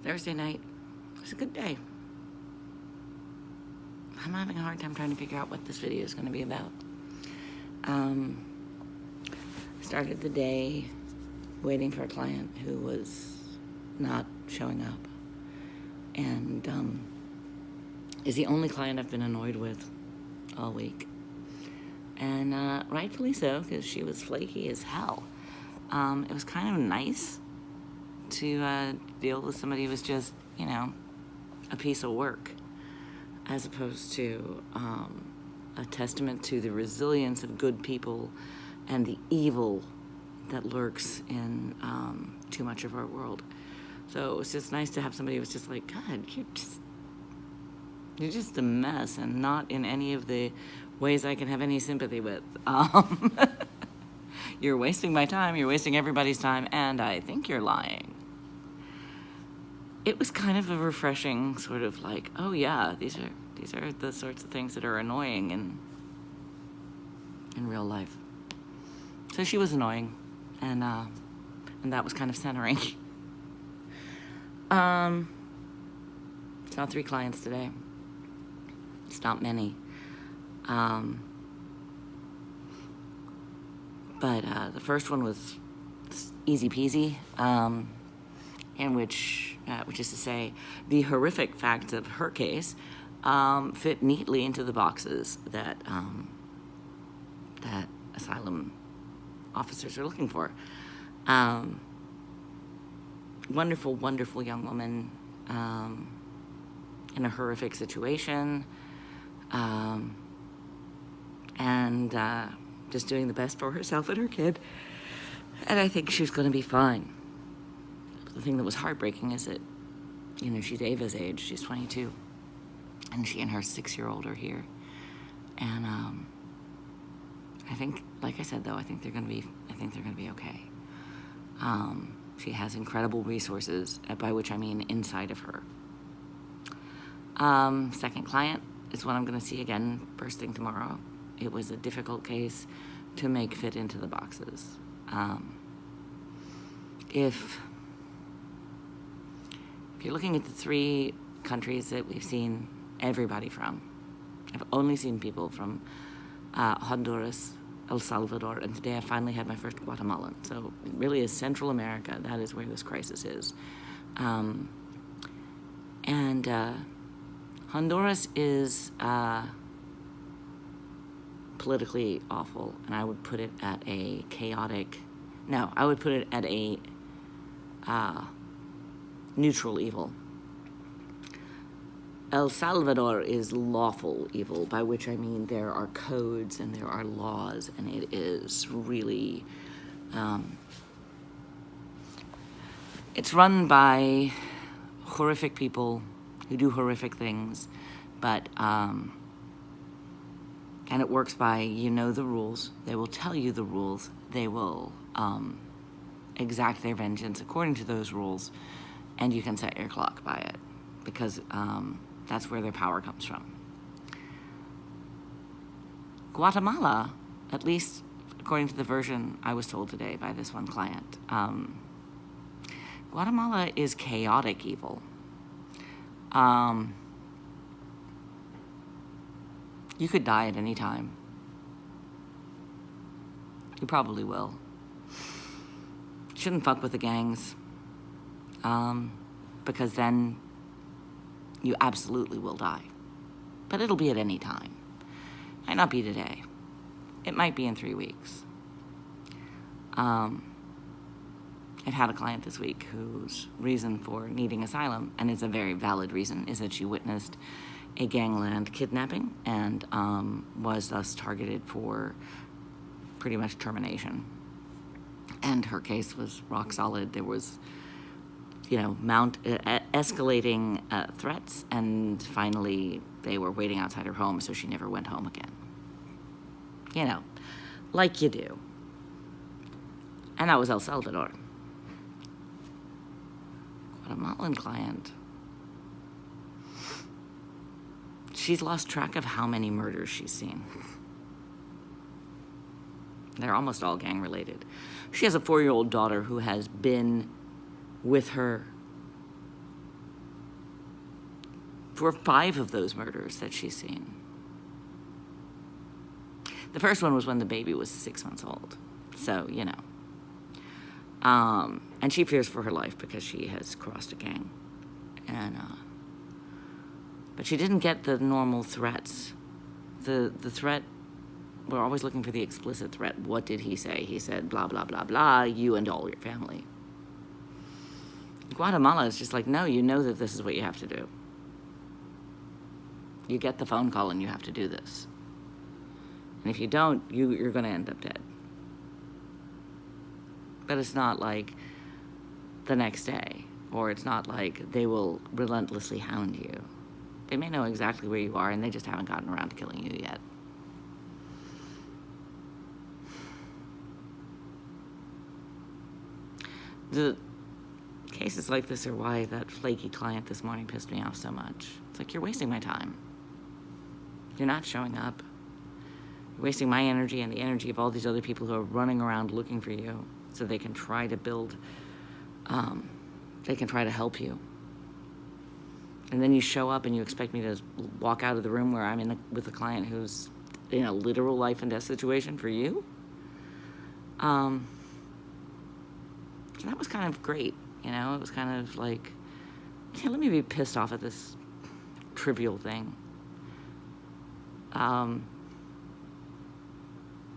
Thursday night was a good day. I'm having a hard time trying to figure out what this video is going to be about. Started the day waiting for a client who was not showing up, and is the only client I've been annoyed with all week, and rightfully so, because she was flaky as hell. It was kind of nice to deal with somebody who was just, a piece of work, as opposed to a testament to the resilience of good people and the evil that lurks in too much of our world. So it was just nice to have somebody who was just like, God, you're just a mess, and not in any of the ways I can have any sympathy with. You're wasting my time, you're wasting everybody's time, and I think you're lying. It was kind of a refreshing sort of like, oh yeah, these are the sorts of things that are annoying in real life. So she was annoying, and that was kind of centering. Saw 3 clients today. It's not many. But the first one was easy peasy, in which is to say, the horrific facts of her case fit neatly into the boxes that asylum officers are looking for. Wonderful, wonderful young woman in a horrific situation, and just doing the best for herself and her kid. And I think she's going to be fine. The thing that was heartbreaking is that, she's Ava's age. She's 22, and she and her 6-year-old are here. And I think, like I said, though, I think they're going to be okay. She has incredible resources, by which I mean inside of her. Second client is what I'm going to see again first thing tomorrow. It was a difficult case to make fit into the boxes. If you're looking at the 3 countries that we've seen everybody from, I've only seen people from Honduras, El Salvador, and today I finally had my first Guatemalan. So it really is Central America. That is where this crisis is. And Honduras is politically awful, and I would put it at a neutral evil. El Salvador is lawful evil, by which I mean there are codes and there are laws, and it is really, it's run by horrific people who do horrific things, but, and it works by, the rules. They will tell you the rules. They will exact their vengeance according to those rules, and you can set your clock by it, because that's where their power comes from. Guatemala, at least according to the version I was told today by this one client, Guatemala is chaotic evil. You could die at any time. You probably will. Shouldn't fuck with the gangs, because then you absolutely will die. But it'll be at any time. Might not be today. It might be in 3 weeks. I've had a client this week whose reason for needing asylum, and it's a very valid reason, is that she witnessed a gangland kidnapping and was thus targeted for pretty much termination. And her case was rock solid. There was, escalating threats, and finally they were waiting outside her home, so she never went home again. Like you do. And that was El Salvador. Guatemalan client. She's lost track of how many murders she's seen. They're almost all gang-related. She has a 4-year-old daughter who has been with her for 5 of those murders that she's seen. The first one was when the baby was 6 months old. So, you know. And she fears for her life because she has crossed a gang. But she didn't get the normal threats. The threat, we're always looking for the explicit threat. What did he say? He said, blah, blah, blah, blah, you and all your family. Guatemala is just like, no, you know that this is what you have to do. You get the phone call and you have to do this. And if you don't, you're going to end up dead. But it's not like the next day, or it's not like they will relentlessly hound you. They may know exactly where you are, and they just haven't gotten around to killing you yet. The cases like this are why that flaky client this morning pissed me off so much. It's like, you're wasting my time. You're not showing up. You're wasting my energy and the energy of all these other people who are running around looking for you so they can try to build, they can try to help you. And then you show up and you expect me to walk out of the room where I'm with a client who's in a literal life and death situation for you? So that was kind of great, you know? It was kind of like, yeah, let me be pissed off at this trivial thing.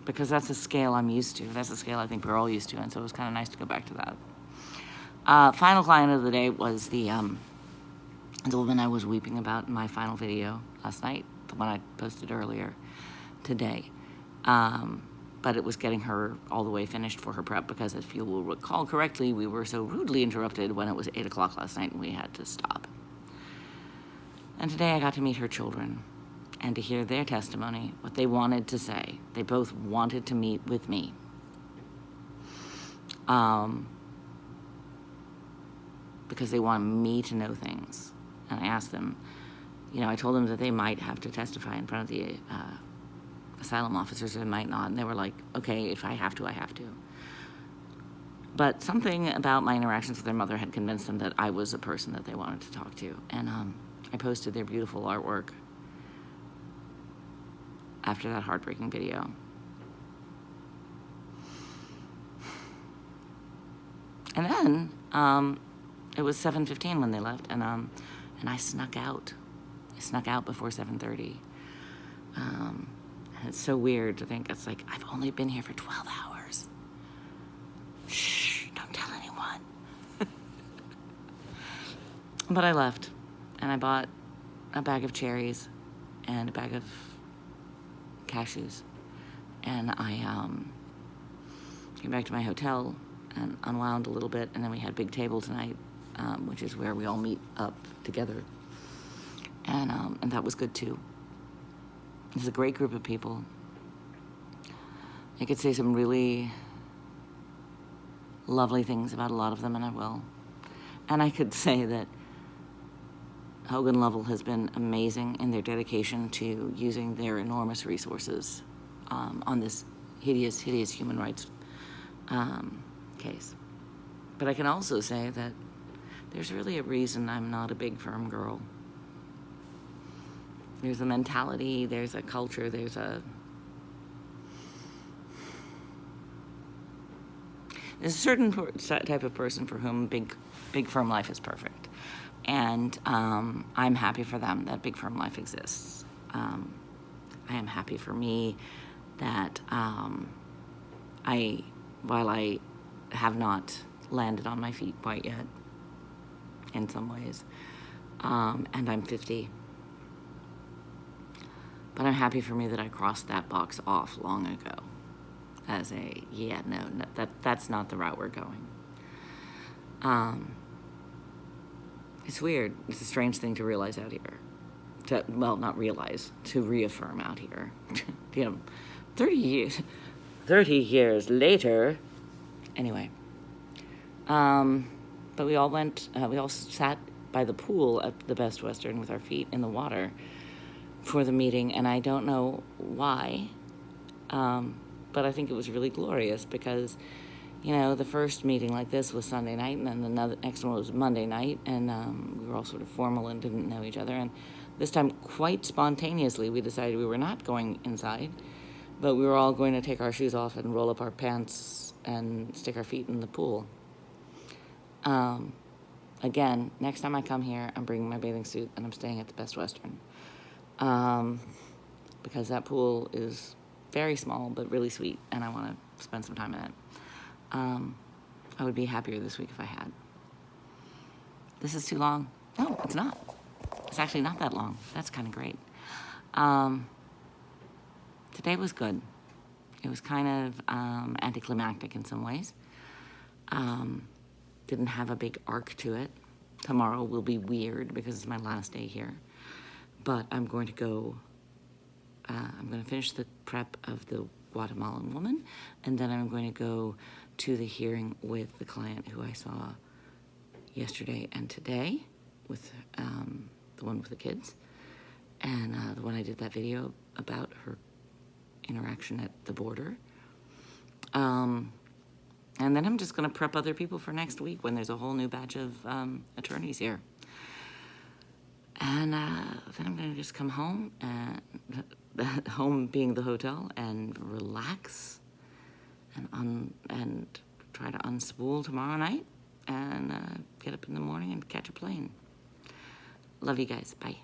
Because that's a scale I'm used to. That's a scale I think we're all used to, and so it was kind of nice to go back to that. Final client of the day was the woman I was weeping about in my final video last night, the one I posted earlier today. But it was getting her all the way finished for her prep because, if you will recall correctly, we were so rudely interrupted when it was 8 o'clock last night and we had to stop. And today I got to meet her children and to hear their testimony, what they wanted to say. They both wanted to meet with me. Because they want me to know things. And I asked them, you know, I told them that they might have to testify in front of the asylum officers, or they might not. And they were like, okay, if I have to, I have to. But something about my interactions with their mother had convinced them that I was a person that they wanted to talk to. And I posted their beautiful artwork after that heartbreaking video. And then it was 7:15 when they left, and I snuck out. I snuck out before 7:30. And it's so weird to think, it's like, I've only been here for 12 hours. Shh, don't tell anyone. But I left, and I bought a bag of cherries and a bag of cashews, and I came back to my hotel and unwound a little bit, and then we had big table tonight, which is where we all meet up together, and that was good too. It's a great group of people. I could say some really lovely things about a lot of them, and I will. And I could say that Hogan Lovell has been amazing in their dedication to using their enormous resources on this hideous, hideous human rights case. But I can also say that there's really a reason I'm not a big firm girl. There's a mentality, there's a culture, there's a certain type of person for whom big firm life is perfect. And I'm happy for them that big firm life exists. I am happy for me that while I have not landed on my feet quite yet, in some ways, and I'm 50, but I'm happy for me that I crossed that box off long ago as that's not the route we're going. It's weird. It's a strange thing to realize out here. Not realize, to reaffirm out here. 30 years later. Anyway. But we all sat by the pool at the Best Western with our feet in the water for the meeting, and I don't know why, but I think it was really glorious because You know, the first meeting like this was Sunday night, and then the next one was Monday night, and we were all sort of formal and didn't know each other. And this time, quite spontaneously, we decided we were not going inside, but we were all going to take our shoes off and roll up our pants and stick our feet in the pool. Again, next time I come here, I'm bringing my bathing suit, and I'm staying at the Best Western. Because that pool is very small, but really sweet, and I want to spend some time in it. I would be happier this week if I had. This is too long. No, it's not. It's actually not that long. That's kind of great. Today was good. It was kind of anticlimactic in some ways. Didn't have a big arc to it. Tomorrow will be weird because it's my last day here. But I'm going to go, I'm going to finish the prep of the Guatemalan woman, and then I'm going to go to the hearing with the client who I saw yesterday and today, with the one with the kids, and the one I did that video about her interaction at the border. And then I'm just going to prep other people for next week when there's a whole new batch of attorneys here. And then I'm going to just come home, and home being the hotel, and relax and try to unspool tomorrow night and get up in the morning and catch a plane. Love you guys. Bye.